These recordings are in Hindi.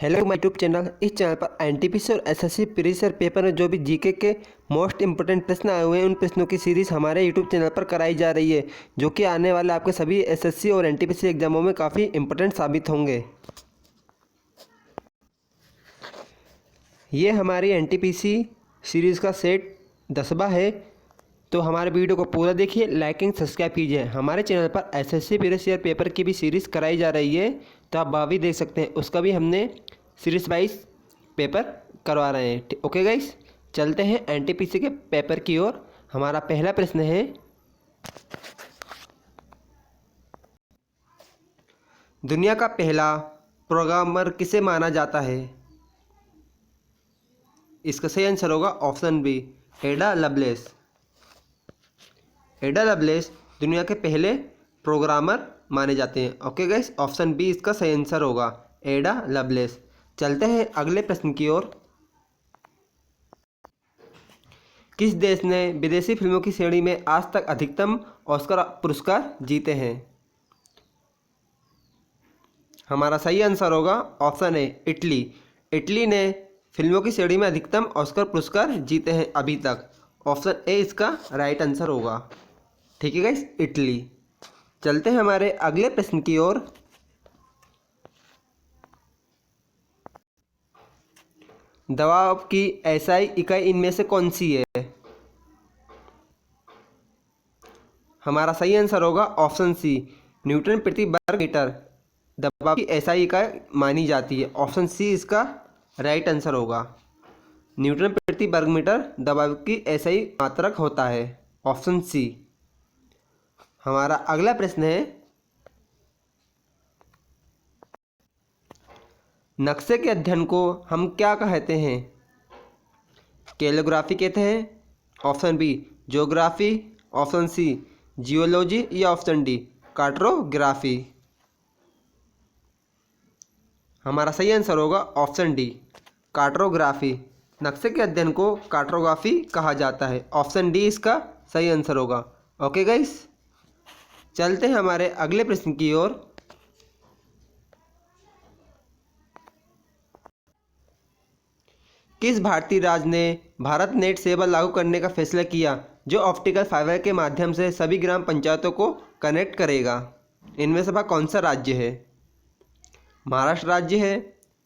Hello my YouTube channel. इस चैनल पर एनटीपीसी और एसएससी प्रीवियस ईयर पेपर में जो भी जीके के मोस्ट इंपोर्टेंट प्रश्न आए हुए हैं उन प्रश्नों की सीरीज़ हमारे यूट्यूब चैनल पर कराई जा रही है, जो कि आने वाले आपके सभी एसएससी और एनटीपीसी एग्जामों में काफ़ी इंपोर्टेंट साबित होंगे। ये हमारी एनटीपीसी सीरीज़ का सेट 10वां है, तो हमारे वीडियो को पूरा देखिए, लाइकिंग सब्सक्राइब कीजिए। हमारे चैनल पर एसएससी प्रीवियस ईयर पेपर की भी सीरीज़ कराई जा रही है, तो आप वह भी देख सकते हैं। उसका भी हमने सीरीज़ वाइज पेपर करवा रहे हैं। ओके गाइस, चलते हैं एनटीपीसी के पेपर की ओर। हमारा पहला प्रश्न है, दुनिया का पहला प्रोग्रामर किसे माना जाता है? इसका सही आंसर होगा option B, Ada Lovelace. Ada Lovelace दुनिया के पहले प्रोग्रामर माने जाते हैं। ओके गाइस, ऑप्शन बी इसका सही आंसर होगा, एडा लवलेस। चलते हैं अगले प्रश्न की ओर। किस देश ने विदेशी फिल्मों की श्रेणी में आज तक अधिकतम ऑस्कर पुरस्कार जीते हैं? हमारा सही आंसर होगा ऑप्शन ए, इटली। इटली ने फिल्मों की श्रेणी में अधिकतम ऑस्कर पुरस्कार जीते हैं अभी तक। ऑप्शन ए इसका राइट आंसर होगा। ठीक है गाइस, इटली। चलते हैं हमारे अगले प्रश्न की ओर। दबाव की एसआई इकाई इनमें से कौन सी है? हमारा सही आंसर होगा ऑप्शन सी, न्यूटन प्रति वर्ग मीटर दबाव की एसआई इकाई मानी जाती है। ऑप्शन सी इसका राइट आंसर होगा। न्यूटन प्रति वर्ग मीटर दबाव की एसआई मात्रक होता है। Option C. हमारा अगला प्रश्न है, नक्शे के अध्ययन को हम क्या कहते हैं? कैलिग्राफी कहते हैं, option B geography, option C geology या ऑप्शन डी कार्टोग्राफी। हमारा सही आंसर होगा ऑप्शन डी कार्टोग्राफी। नक्शे के अध्ययन को कार्टोग्राफी कहा जाता है। ऑप्शन डी इसका सही आंसर होगा। ओके गाइस, चलते हैं हमारे अगले प्रश्न की ओर। किस भारतीय राज्य ने भारत नेट सेवा लागू करने का फैसला किया, जो ऑप्टिकल फाइबर के माध्यम से सभी ग्राम पंचायतों को कनेक्ट करेगा? इनमें से कौन सा राज्य है? महाराष्ट्र राज्य है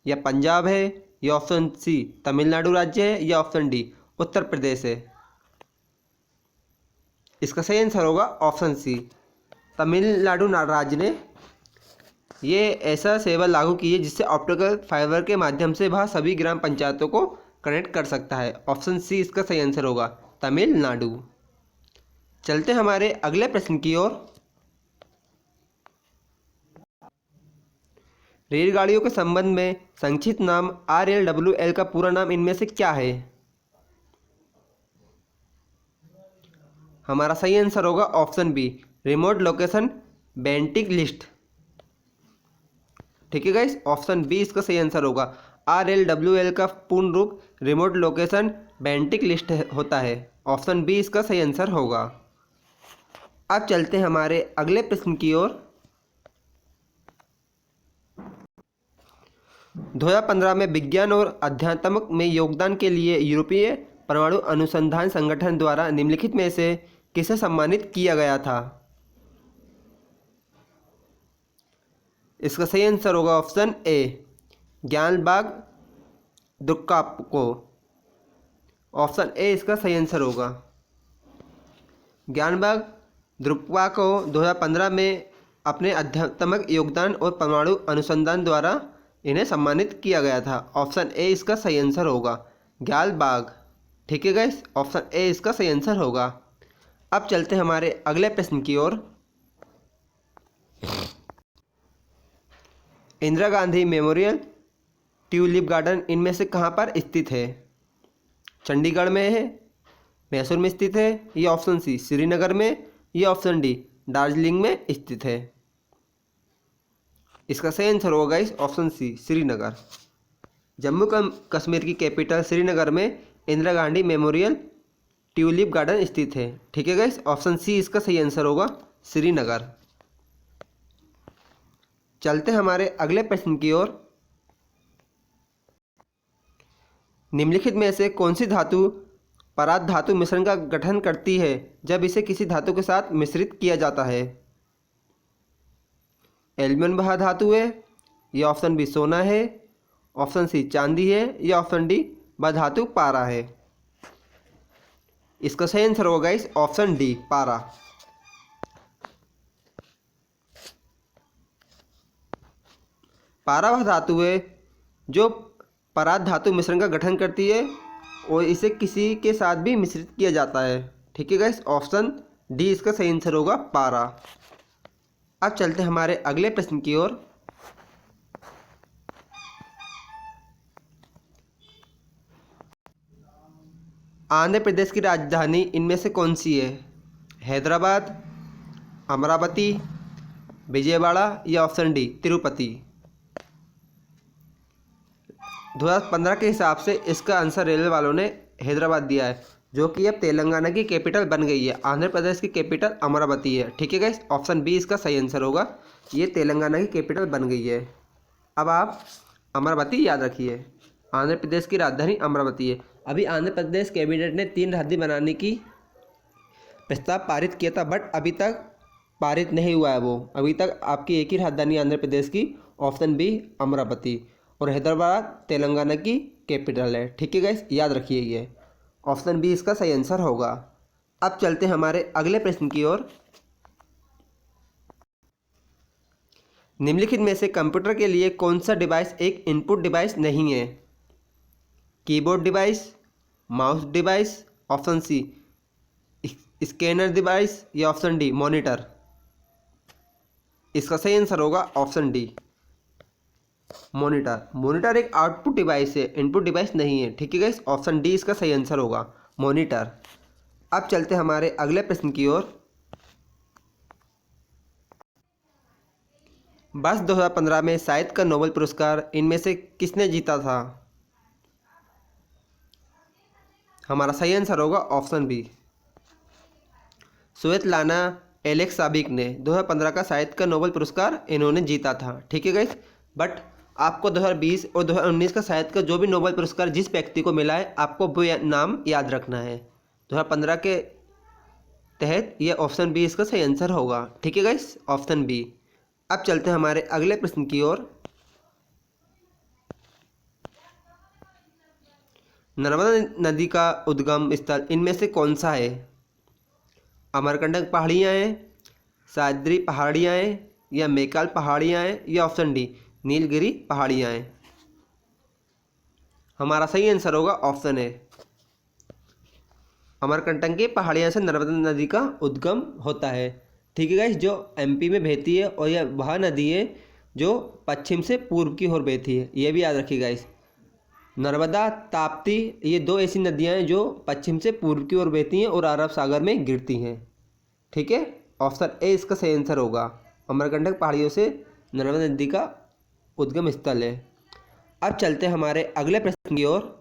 या पंजाब है या ऑप्शन सी तमिलनाडु राज्य है या ऑप्शन डी उत्तर प्रदेश है? इसका सही आंसर होगा ऑप्शन सी, तमिलनाडु राज्य ने ये ऐसा सेवा लागू की है जिससे ऑप्टिकल फाइबर के माध्यम से वह सभी ग्राम पंचायतों को कनेक्ट कर सकता है। ऑप्शन सी इसका सही आंसर होगा, तमिलनाडु। चलते हमारे अगले प्रश्न की ओर। रेलगाड़ियों के संबंध में संक्षिप्त नाम RLWL का पूरा नाम इनमें से क्या है? हमारा सही आंसर होगा option B, remote location voting list. ठीक है गाइस, ऑप्शन बी इसका सही आंसर होगा। RLWL का पूर्ण रूप रिमोट लोकेशन बेंटिंग लिस्ट होता है। ऑप्शन बी इसका सही आंसर होगा। अब चलते हैं हमारे अगले प्रश्न की ओर। 2015 में विज्ञान और अध्यात्म में योगदान के लिए यूरोपीय परमाणु अनुसंधान संगठन द्वारा निम्नलिखित में से किसे सम्मानित किया गया था? इसका सही आंसर होगा ऑप्शन ए, ज्ञानबाग दुक्का को। ऑप्शन ए इसका सही आंसर होगा। ज्ञानबाग द्रुक्पा को 2015 में अपने आध्यात्मिक योगदान और परमाणु अनुसंधान द्वारा इन्हें सम्मानित किया गया था। ऑप्शन ए इसका सही आंसर होगा, ज्ञानबाग। ठीक है गाइस, ऑप्शन ए इसका सही आंसर होगा। अब चलते हैं हमारे अगले प्रश्न की ओर। Indira Gandhi memorial tulip garden इनमें से कहाँ पर स्थित है? चंडीगढ़ में है, मैसूर में स्थित है या ऑप्शन सी श्रीनगर में या ऑप्शन डी दार्जिलिंग में स्थित है? इसका सही आंसर होगा guys option C Srinagar. Jammu Kashmir की कैपिटल श्रीनगर में Indira Gandhi memorial tulip garden स्थित है। ठीक है गाइस, ऑप्शन सी इसका सही आंसर होगा, श्रीनगर। चलते हैं हमारे अगले प्रश्न की ओर। निम्नलिखित में से कौन सी धातु परात धातु मिश्रण का गठन करती है जब इसे किसी धातु के साथ मिश्रित किया जाता है? एल्यूमीनियम वह धातु है, या ऑप्शन बी सोना है, ऑप्शन सी चांदी है, या ऑप्शन डी वह धातु पारा है? इसका सही आंसर होगा गाइस ऑप्शन डी पारा। पारा वह धातु है जो परात धातु मिश्रण का गठन करती है और इसे किसी के साथ भी मिश्रित किया जाता है। ठीक है गाइस, ऑप्शन डी इसका सही आंसर होगा पारा। अब चलते हैं हमारे अगले प्रश्न की ओर। आंध्र प्रदेश की राजधानी इनमें से कौन सी है? हैदराबाद, अमरावती, विजयवाड़ा, या ऑप्शन डी तिरुपति? 2015 के हिसाब से इसका आंसर रेलवे वालों ने हैदराबाद दिया है, जो कि अब तेलंगाना की कैपिटल बन गई है। आंध्र प्रदेश की कैपिटल अमरावती है। ठीक है गाइस, ऑप्शन बी इसका सही आंसर होगा। ये तेलंगाना की कैपिटल बन गई है। अब आप अमरावती याद रखिए, आंध्र प्रदेश की राजधानी अमरावती है। अभी आंध्र प्रदेश कैबिनेट ने 3 राजधानी बनाने की प्रस्ताव पारित किया था, बट अभी तक पारित नहीं हुआ है वो। अभी तक आपकी एक ही राजधानी आंध्र प्रदेश की, ऑप्शन बी अमरावती, और हैदराबाद तेलंगाना की कैपिटल है। ठीक है गाइस, याद रखिए ये ऑप्शन बी इसका सही आंसर होगा। अब चलते हैं हमारे अगले प्रश्न की ओर। निम्नलिखित में से कंप्यूटर के लिए कौन सा डिवाइस एक इनपुट डिवाइस नहीं है? Keyboard device, mouse device, option C scanner device, या ऑप्शन डी मॉनिटर? इसका सही आंसर होगा ऑप्शन डी मॉनिटर। मॉनिटर एक आउटपुट डिवाइस है, इनपुट डिवाइस नहीं है। ठीक है गाइस, ऑप्शन डी इसका सही आंसर होगा मॉनिटर। अब चलते हैं हमारे अगले प्रश्न की ओर। वर्ष 2015 में साहित्य का नोबेल पुरस्कार इनमें से किसने जीता था? हमारा सही आंसर होगा ऑप्शन बी स्वेतलाना एलेक्साविक ने 2015 का साहित्य का नोबेल पुरस्कार इन्होंने जीता था। ठीक है गाइस, बट आपको 2020 और 2019 का साहित्य का जो भी नोबेल पुरस्कार जिस व्यक्ति को मिला है, आपको वो नाम याद रखना है। 2015 के तहत ये ऑप्शन बी इसका सही आंसर होगा। ठीक है गाइस, ऑप्शन बी। अब चलते हैं हमारे अगले प्रश्न की ओर। नर्मदा नदी का उद्गम स्थल इनमें से कौन सा है? अमरकंटक पहाड़ियाँ हैं, सह्याद्री पहाड़ियाँ हैं, या मैकाल पहाड़ियाँ हैं, या ऑप्शन डी नीलगिरी पहाड़ियाँ हैं? हमारा सही आंसर होगा ऑप्शन ए अमरकंटक की पहाड़ियाँ से नर्मदा नदी का उद्गम होता है। ठीक है गाइस, जो एमपी में बहती है और यह वह नदी है जो पश्चिम से पूर्व की ओर बहती है। यह भी याद रखिए गाइस, नर्मदा, ताप्ती, ये 2 ऐसी नदियाँ हैं जो पश्चिम से पूर्व की ओर बहती हैं और अरब सागर में गिरती हैं। ठीक है, ऑप्शन ए इसका सही आंसर होगा। अमरकंटक पहाड़ियों से नर्मदा नदी का उद्गम स्थल है। अब चलते हैं हमारे अगले प्रश्न की ओर।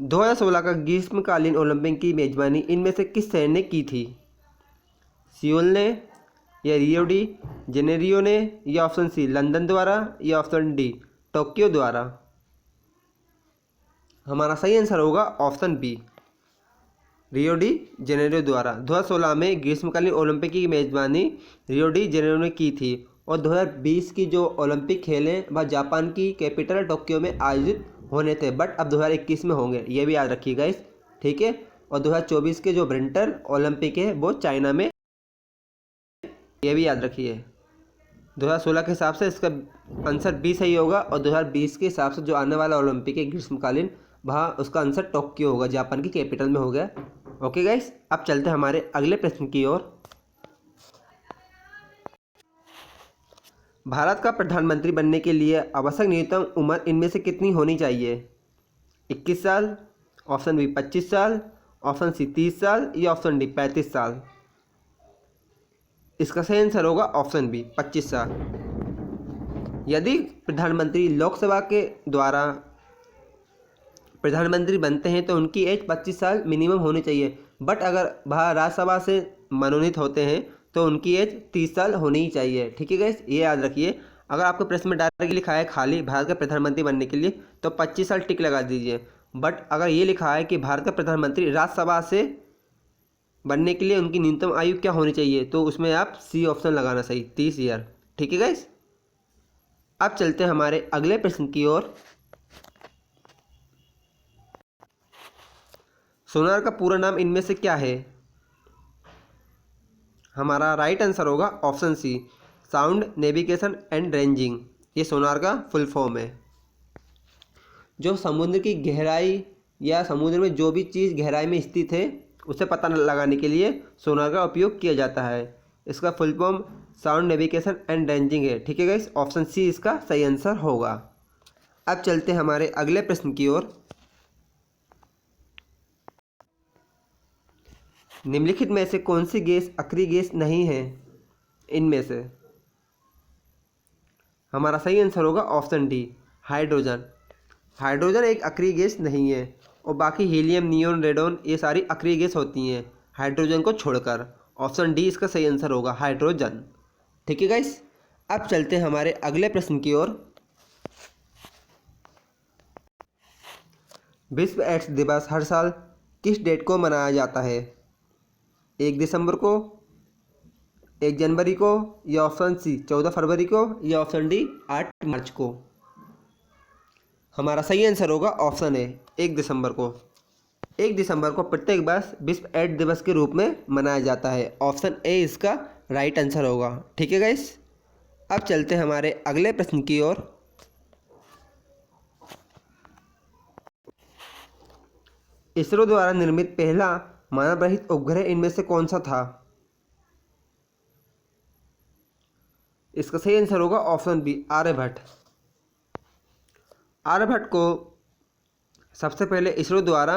2016 का ग्रीष्मकालीन ओलंपिक की मेजबानी इनमें से किस शहर ने की थी? सियोल ने, या रियो डी जेनेरियो ने, या ऑप्शन सी लंदन द्वारा, या ऑप्शन डी टोक्यो द्वारा? हमारा सही आंसर होगा option B Rio de Janeiro द्वारा। 2016 में ग्रीष्मकालीन ओलंपिक की मेजबानी रियो डी जेनेरियो ने की थी, और 2020 की जो ओलंपिक खेल हैं वह जापान की कैपिटल टोक्यो में आयोजित होने थे, बट अब 2021 में होंगे। ये भी याद रखिएगा इस। ठीक है, और 2024 के जो विंटर ओलंपिक है वो चाइना में, ये भी याद रखिए। 2016 के हिसाब से इसका आंसर बी सही होगा, और 2020 के हिसाब से जो आने वाला ओलंपिक है ग्रीष्मकालीन, वहाँ उसका आंसर टोक्यो होगा, जापान की कैपिटल में हो गया। ओके गाइस, अब चलते हैं हमारे अगले प्रश्न की ओर। भारत का प्रधानमंत्री बनने के लिए आवश्यक न्यूनतम उम्र इनमें से कितनी होनी चाहिए? 21 साल, ऑप्शन बी 25 साल, ऑप्शन सी 30 साल, या ऑप्शन डी 35 साल? इसका सही आंसर होगा ऑप्शन बी 25 साल। यदि प्रधानमंत्री लोकसभा के द्वारा प्रधानमंत्री बनते हैं तो उनकी एज 25 साल मिनिमम होनी चाहिए, बट अगर वह राज्यसभा से मनोनीत होते हैं तो उनकी एज 30 साल होनी ही चाहिए। ठीक है गाइस, ये याद रखिए। अगर आपके प्रश्न में डायरेक्ट लिखा है खाली भारत का प्रधानमंत्री बनने के लिए तो 25 साल टिक लगा दीजिए। बट अगर ये लिखा है कि भारत का प्रधानमंत्री राज्यसभा से बनने के लिए उनकी न्यूनतम आयु क्या होनी चाहिए, तो उसमें आप सी ऑप्शन लगाना सही, 30 ईयर। ठीक है गाइस। अब चलते हैं हमारे अगले प्रश्न की ओर। सोनार का पूरा नाम इनमें से क्या है? हमारा राइट आंसर होगा option C, sound navigation and ranging. ये सोनार का फुल फॉर्म है। जो समुद्र की गहराई या समुद्र में जो भी चीज़ गहराई में स्थित है उसे पता लगाने के लिए सोनार का उपयोग किया जाता है। इसका full form sound navigation and ranging है। ठीक है गाइस, ऑप्शन सी इसका सही आंसर होगा। अब चलते हैं हमारे अगले प्रश्न की ओर। निम्नलिखित में से कौन सी गैस अक्रिय गैस नहीं है? इनमें से हमारा सही आंसर होगा ऑप्शन डी, हाइड्रोजन। हाइड्रोजन एक अक्रिय गैस नहीं है और बाकी हीलियम, नियोन, रेडोन ये सारी अक्रिय गैस होती हैं हाइड्रोजन को छोड़कर। ऑप्शन डी इसका सही आंसर होगा, हाइड्रोजन। ठीक है गाइस। अब चलते हैं हमारे अगले प्रश्न की ओर। विश्व एड्स दिवस हर साल किस डेट को मनाया जाता है? 1 दिसंबर को, 1 जनवरी को, या ऑप्शन सी 14 फरवरी को, या ऑप्शन डी 8 मार्च को? हमारा सही आंसर होगा ऑप्शन ए, 1 दिसंबर को। 1 दिसंबर को प्रत्येक वर्ष विश्व एड्स दिवस के रूप में मनाया जाता है। ऑप्शन ए इसका राइट आंसर होगा। ठीक है गाइस। अब चलते हैं हमारे अगले प्रश्न की ओर। इसरो द्वारा निर्मित पहला मानव रहित उपग्रह इनमें से कौन सा था? इसका सही आंसर होगा ऑप्शन बी, आर्यभट्ट। आर्यभट्ट को सबसे पहले इसरो द्वारा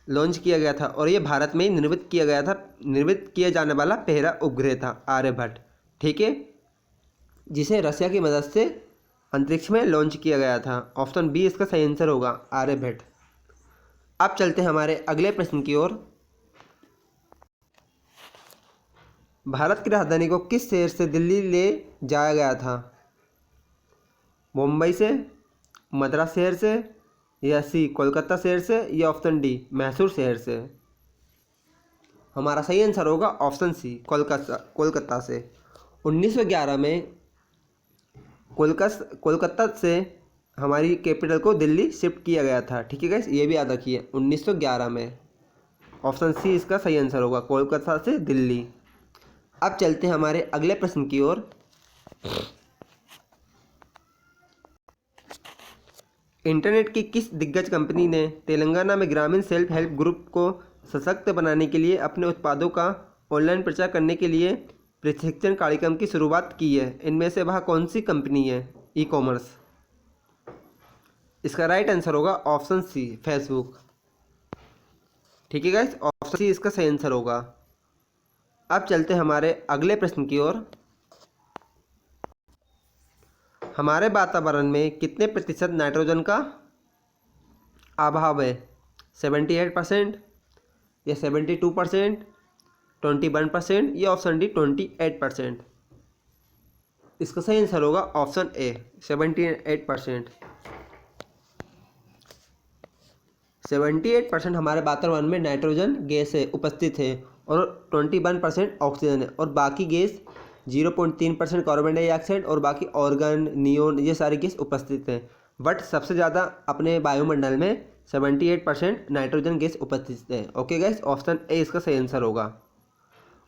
लॉन्च किया गया था और ये भारत में ही निर्मित किया जाने वाला पहला उपग्रह था आर्यभट्ट। ठीक है, जिसे रशिया की मदद से अंतरिक्ष में लॉन्च किया गया था। ऑप्शन बी इसका सही आंसर होगा, आर्यभट्ट। अब चलते हैं हमारे अगले प्रश्न की ओर। भारत की राजधानी को किस शहर से दिल्ली ले जाया गया था? मुंबई से, मद्रास शहर से, या सी कोलकाता शहर से, या ऑप्शन डी मैसूर शहर से? हमारा सही आंसर होगा ऑप्शन सी, कोलकाता से। 1911 में कोलकाता से हमारी कैपिटल को दिल्ली शिफ्ट किया गया था। ठीक है गाइस, ये भी याद रखिए, 1911 में। ऑप्शन सी इसका सही आंसर होगा, कोलकाता से दिल्ली। अब चलते हैं हमारे अगले प्रश्न की ओर। इंटरनेट की किस दिग्गज कंपनी ने तेलंगाना में ग्रामीण सेल्फ हेल्प ग्रुप को सशक्त बनाने के लिए अपने उत्पादों का ऑनलाइन प्रचार करने के लिए प्रशिक्षण कार्यक्रम की शुरुआत की है? इनमें से वह कौन सी कंपनी है? E commerce. इसका राइट आंसर होगा ऑप्शन सी, फेसबुक। ठीक है गाइस, ऑप्शन सी इसका सही आंसर होगा। अब चलते हैं हमारे अगले प्रश्न की ओर। हमारे वातावरण में कितने प्रतिशत नाइट्रोजन का अभाव है? 78%, या 72%, 21%, या ऑप्शन डी 28%? इसका सही आंसर होगा ऑप्शन ए, 78%। 78% हमारे वातावरण में नाइट्रोजन गैस है, उपस्थित है, और 21% ऑक्सीजन है, और बाकी गैस 0.3% कार्बन डाइऑक्साइड और बाकी ऑर्गन, नियोन, ये सारी गैस उपस्थित हैं। बट सबसे ज़्यादा अपने वायुमंडल में 78% नाइट्रोजन गैस उपस्थित है। ओके गाइस, ऑप्शन ए इसका सही आंसर होगा,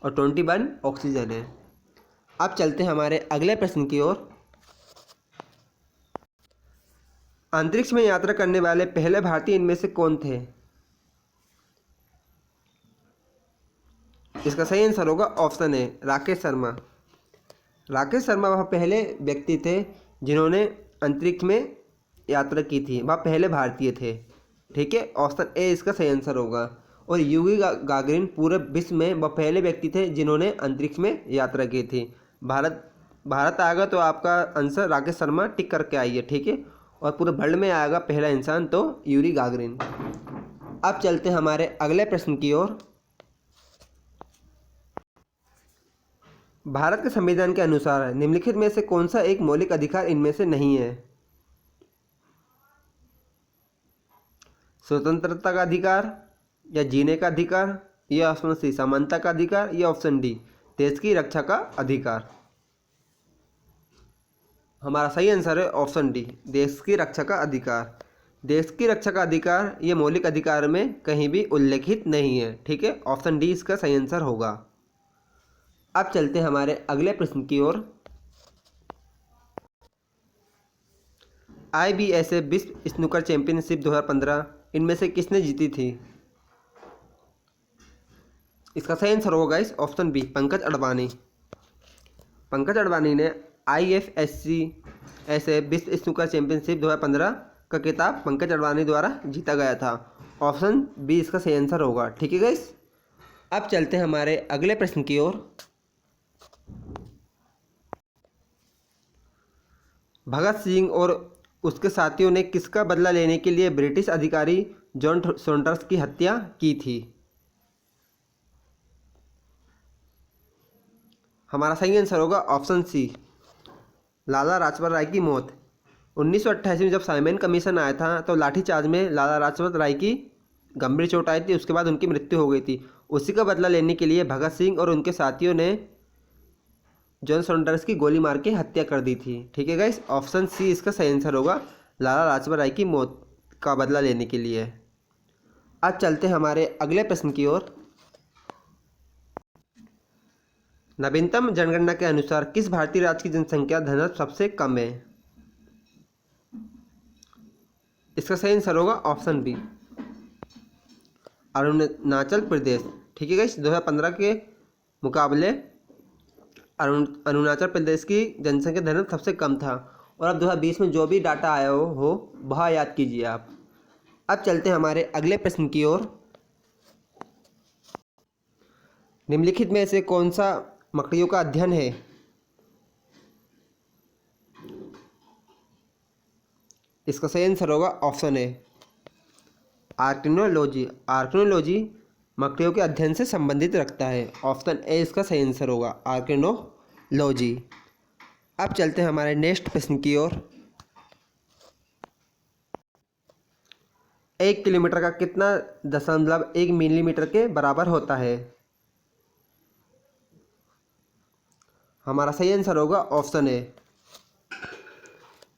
और 21 ऑक्सीजन है। अब चलते हैं हमारे अगले प्रश्न की ओर। अंतरिक्ष में यात्रा करने वाले पहले भारतीय इनमें से कौन थे? इसका सही आंसर होगा ऑप्शन ए, राकेश शर्मा। राकेश शर्मा वह पहले व्यक्ति थे जिन्होंने अंतरिक्ष में यात्रा की थी, वह पहले भारतीय थे। ठीक है, ऑप्शन ए इसका सही आंसर होगा। और यूरी गागरिन पूरे विश्व में वह पहले व्यक्ति थे जिन्होंने अंतरिक्ष में यात्रा की थी। भारत आएगा तो आपका आंसर राकेश शर्मा टिक करके आइए। ठीक है, और पूरे वर्ल्ड में आएगा पहला इंसान तो यूरी गागरिन। अब चलते हैं हमारे अगले प्रश्न की ओर। भारत के संविधान के अनुसार निम्नलिखित में से कौन सा एक मौलिक अधिकार इनमें से नहीं है? स्वतंत्रता का अधिकार, या जीने का अधिकार, या ऑप्शन सी समानता का अधिकार, या ऑप्शन डी देश की रक्षा का अधिकार। हमारा सही आंसर है ऑप्शन डी देश की रक्षा का अधिकार। देश की रक्षा का अधिकार ये मौलिक अधिकार में कहीं भी उल्लेखित नहीं है। ठीक है, ऑप्शन डी इसका सही आंसर होगा। अब चलते हैं हमारे अगले प्रश्न की ओर। IBSA विश्व स्नूकर चैंपियनशिप 2015 इनमें से किसने जीती थी? इसका सही आंसर होगा guys option B Pankaj Advani. Pankaj Advani ने IFSC विश्व स्नूकर चैंपियनशिप 2015 का खिताब पंकज अडवाणी द्वारा जीता गया था। ऑप्शन बी इसका सही आंसर होगा। ठीक है गाइस, अब चलते हैं हमारे अगले प्रश्न की ओर। भगत सिंह और उसके साथियों ने किसका बदला लेने के लिए ब्रिटिश अधिकारी जॉन सॉन्डर्स की हत्या की थी? हमारा सही आंसर होगा ऑप्शन सी लाला लाजपत राय की मौत। 1988 में जब साइमन कमीशन आया था तो लाठीचार्ज में लाला लाजपत राय की गंभीर चोट आई थी, उसके बाद उनकी मृत्यु हो गई थी। उसी का बदला लेने के लिए भगत सिंह और उनके साथियों ने जॉन सॉन्डर्स की गोली मार के हत्या कर दी थी। ठीक है गाइस, ऑप्शन सी इसका सही आंसर होगा लाला लाजपत राय की मौत का बदला लेने के लिए। आज चलते हैं हमारे अगले प्रश्न की ओर। नवीनतम जनगणना के अनुसार किस भारतीय राज्य की जनसंख्या घनत्व सबसे कम है? इसका सही आंसर होगा ऑप्शन बी अरुणाचल प्रदेश। ठीक है गाइस, 2015 के मुकाबले अरुणाचल प्रदेश की जनसंख्या घनत्व सबसे कम था। और अब 2020 में जो भी डाटा आया हो वह याद कीजिए आप। अब चलते हैं हमारे अगले प्रश्न की ओर। निम्नलिखित में से कौन सा मकड़ियों का अध्ययन है? इसका सही आंसर होगा ऑप्शन ए आर्किनोलॉजी। आर्किनोलॉजी मकड़ियों के अध्ययन से संबंधित रखता है। ऑप्शन ए इसका सही आंसर होगा आर्किनोलॉजी। अब चलते हैं हमारे नेक्स्ट प्रश्न की ओर। 1 किलोमीटर का कितना 0.1 मिलीमीटर के बराबर होता है? हमारा सही आंसर होगा ऑप्शन ए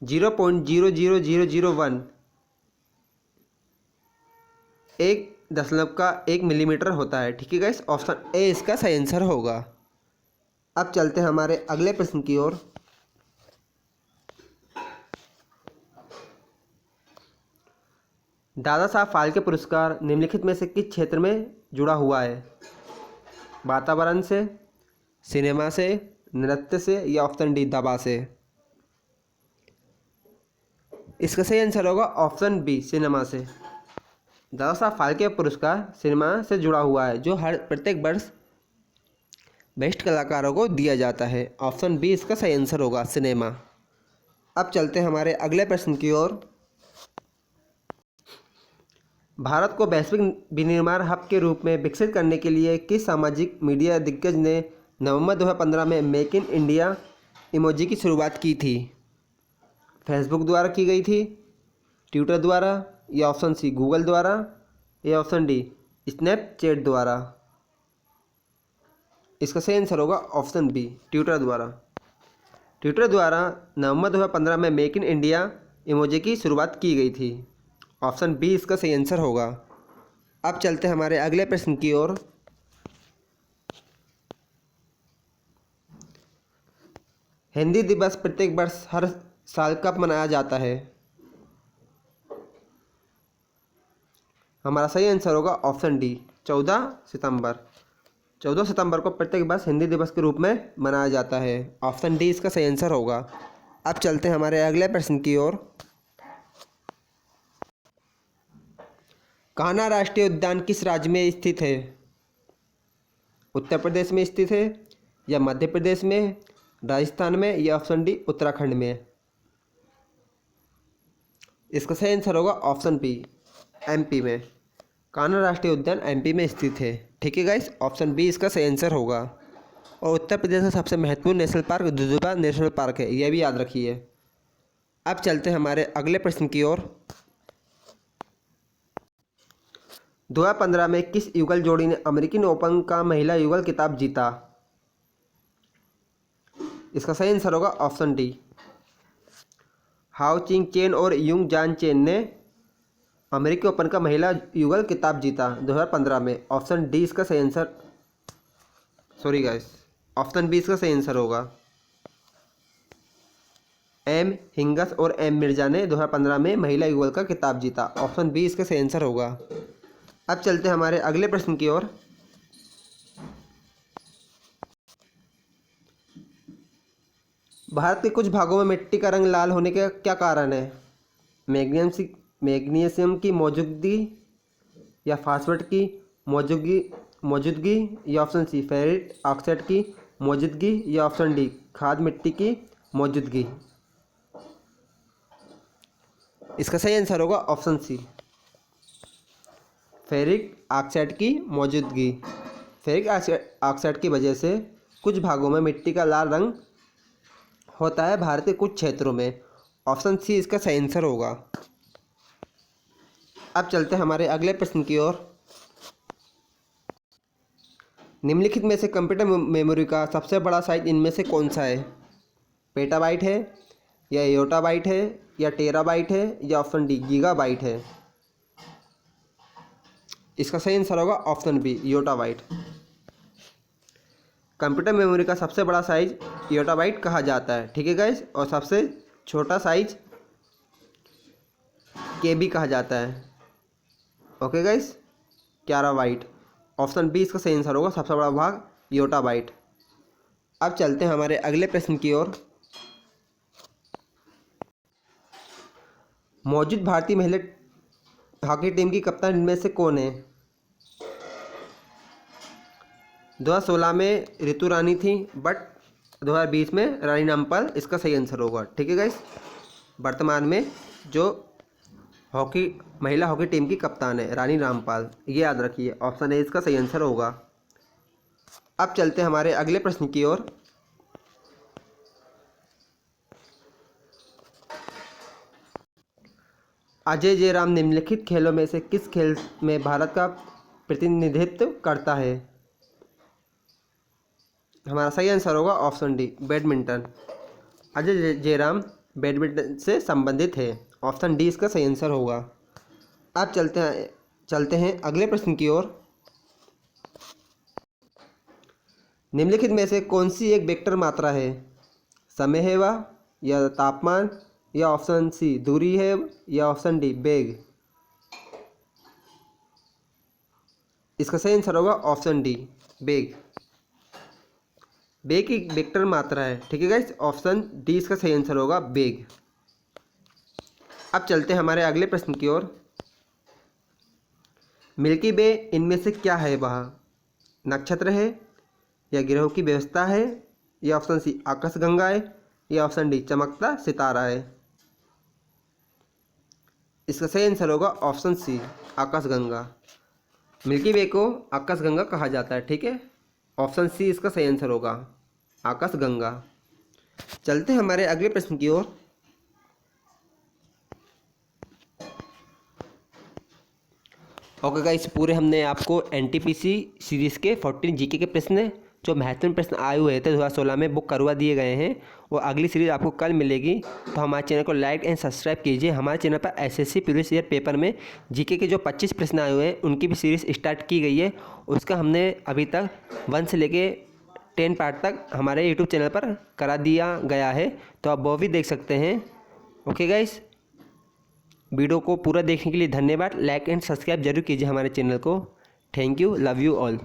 0.00001। 1.1 मिलीमीटर होता है। ठीक है गाइस, ऑप्शन ए इसका सही आंसर होगा। अब चलते हैं हमारे अगले प्रश्न की ओर। दादा साहब फाल्के पुरस्कार निम्नलिखित में से किस क्षेत्र में जुड़ा हुआ है? वातावरण से, सिनेमा से, नृत्य से, या ऑप्शन डी दवा से? इसका सही आंसर होगा ऑप्शन बी सिनेमा से। दादा साहब फाल्के पुरस्कार सिनेमा से जुड़ा हुआ है, जो हर प्रत्येक वर्ष बेस्ट कलाकारों को दिया जाता है। ऑप्शन बी इसका सही आंसर होगा सिनेमा। अब चलते हैं हमारे अगले प्रश्न की ओर। भारत को वैश्विक विनिर्माण हब के रूप में विकसित करने के लिए किस सामाजिक मीडिया दिग्गज ने नवंबर 2015 में मेक इन इंडिया इमोजी की शुरुआत की थी? फेसबुक द्वारा की गई थी, ट्विटर द्वारा, या ऑप्शन सी गूगल द्वारा, या ऑप्शन डी स्नैपचैट द्वारा? इसका सही आंसर होगा ऑप्शन बी ट्विटर द्वारा। ट्विटर द्वारा नवंबर 2015 में मेक इन इंडिया इमोजी की शुरुआत की गई थी। ऑप्शन बी इसका सही आंसर होगा। अब चलते हैं हमारे अगले प्रश्न की ओर। हिंदी दिवस प्रत्येक वर्ष हर साल कब मनाया जाता है? हमारा सही आंसर होगा ऑप्शन डी 14 सितंबर। 14 सितंबर को प्रत्येक वर्ष हिंदी दिवस के रूप में मनाया जाता है। ऑप्शन डी इसका सही आंसर होगा। अब चलते हैं हमारे अगले प्रश्न की ओर। कान्हा राष्ट्रीय उद्यान किस राज्य में स्थित है? उत्तर प्रदेश में स्थित है, या मध्य प्रदेश में, राजस्थान में, या ऑप्शन डी उत्तराखंड में? इसका सही आंसर होगा ऑप्शन बी एमपी में। कान्हा राष्ट्रीय उद्यान एमपी में स्थित है। ठीक है गाइस, ऑप्शन बी इसका सही आंसर होगा। और उत्तर प्रदेश का सबसे महत्वपूर्ण national park Dudhwa national park है, यह भी याद रखिए। अब चलते हैं हमारे अगले प्रश्न की ओर। 2015 में किस युगल जोड़ी ने अमेरिकन ओपन का महिला युगल खिताब जीता? इसका सही आंसर होगा option D, how Ching chain और युंग जान चेन ने अमेरिकी ओपन का महिला युगल खिताब जीता 2015 में। ऑप्शन डी इसका सही answer, sorry guys, option B इसका सही आंसर होगा। एम हिंगस और एम मिर्जा ने 2015 में महिला युगल का खिताब जीता। ऑप्शन बी इसका सही आंसर होगा। अब चलते हैं हमारे अगले प्रश्न की ओर। भारत के कुछ भागों में मिट्टी का रंग लाल होने का क्या कारण है? मैग्नीशियम की मौजूदगी या फास्फेट की मौजूदगी या ऑप्शन सी फेरिक ऑक्साइड की मौजूदगी या ऑप्शन डी खाद मिट्टी की मौजूदगी। इसका सही आंसर होगा ऑप्शन सी, फेरिक ऑक्साइड की मौजूदगी। फेरिक ऑक्साइड की वजह से कुछ भागों में मिट्टी का लाल रंग होता है भारत के कुछ क्षेत्रों में। ऑप्शन सी इसका सही आंसर होगा। अब चलते हैं हमारे अगले प्रश्न की ओर। निम्नलिखित में से कंप्यूटर मेमोरी का सबसे बड़ा साइज इनमें से कौन सा है? पेटाबाइट है या योटाबाइट है या टेराबाइट है या ऑप्शन डी गीगाबाइट है? इसका सही आंसर होगा option B, yottabyte. Computer memory का सबसे बड़ा साइज योटाबाइट कहा जाता है, ठीक है गाइस, और सबसे छोटा साइज केबी कहा जाता है। Okay guys, 11 byte. Option B इसका सही आंसर होगा, सबसे बड़ा भाग योटाबाइट। अब चलते हैं हमारे अगले प्रश्न की ओर। मौजूद भारतीय महिला हॉकी टीम की कप्तान इनमें से कौन है? 2016 में ऋतु रानी थी, बट 2020 में रानी रामपाल इसका सही आंसर होगा, ठीक है गाइस। वर्तमान में जो महिला हॉकी टीम की कप्तान है रानी रामपाल, ये याद रखिए, ऑप्शन ए इसका सही आंसर होगा। अब चलते हैं हमारे अगले प्रश्न की ओर। अजय जयराम निम्नलिखित खेलों में से किस खेल में भारत का प्रतिनिधित्व करता है? हमारा सही आंसर होगा option D, badminton. Ajay Jairam badminton से संबंधित है, ऑप्शन डी इसका सही आंसर होगा। अब चलते हैं अगले प्रश्न की ओर। निम्नलिखित में से कौन सी एक वेक्टर मात्रा है? समय है वह, या तापमान, या ऑप्शन सी दूरी है, या ऑप्शन डी वेग? इसका सही आंसर होगा ऑप्शन डी, वेग। वेग एक वेक्टर मात्रा है, ठीक है गाइस, ऑप्शन डी इसका सही आंसर होगा, वेग। अब चलते हैं हमारे अगले प्रश्न की ओर। मिल्की वे इनमें से क्या है? वह नक्षत्र है, या ग्रहों की व्यवस्था है, या ऑप्शन सी आकाशगंगा है, या ऑप्शन डी चमकता सितारा है? इसका सही आंसर होगा ऑप्शन सी, आकाशगंगा। मिल्की वे को आकाशगंगा कहा जाता है, ठीक है, ऑप्शन सी इसका सही आंसर होगा, आकाशगंगा। चलते हैं हमारे अगले प्रश्न की ओर। ओके गाइस, पूरे हमने आपको एनटीपीसी सीरीज़ के 14 जीके के प्रश्न जो महत्वपूर्ण प्रश्न आए हुए थे 2016 में बुक करवा दिए गए हैं, और अगली सीरीज़ आपको कल मिलेगी। तो हमारे चैनल को लाइक एंड सब्सक्राइब कीजिए। हमारे चैनल पर एसएससी प्रीवियस ईयर पेपर में जीके के जो 25 प्रश्न आए हुए हैं उनकी भी सीरीज़ स्टार्ट की गई है। उसका हमने अभी तक 1 से लेके 10 पार्ट तक हमारे यूट्यूब चैनल पर करा दिया गया है, तो आप वो भी देख सकते हैं। ओके गाइस, वीडियो को पूरा देखने के लिए धन्यवाद। लाइक एंड सब्सक्राइब जरूर कीजिए हमारे चैनल को। Thank you, love you all.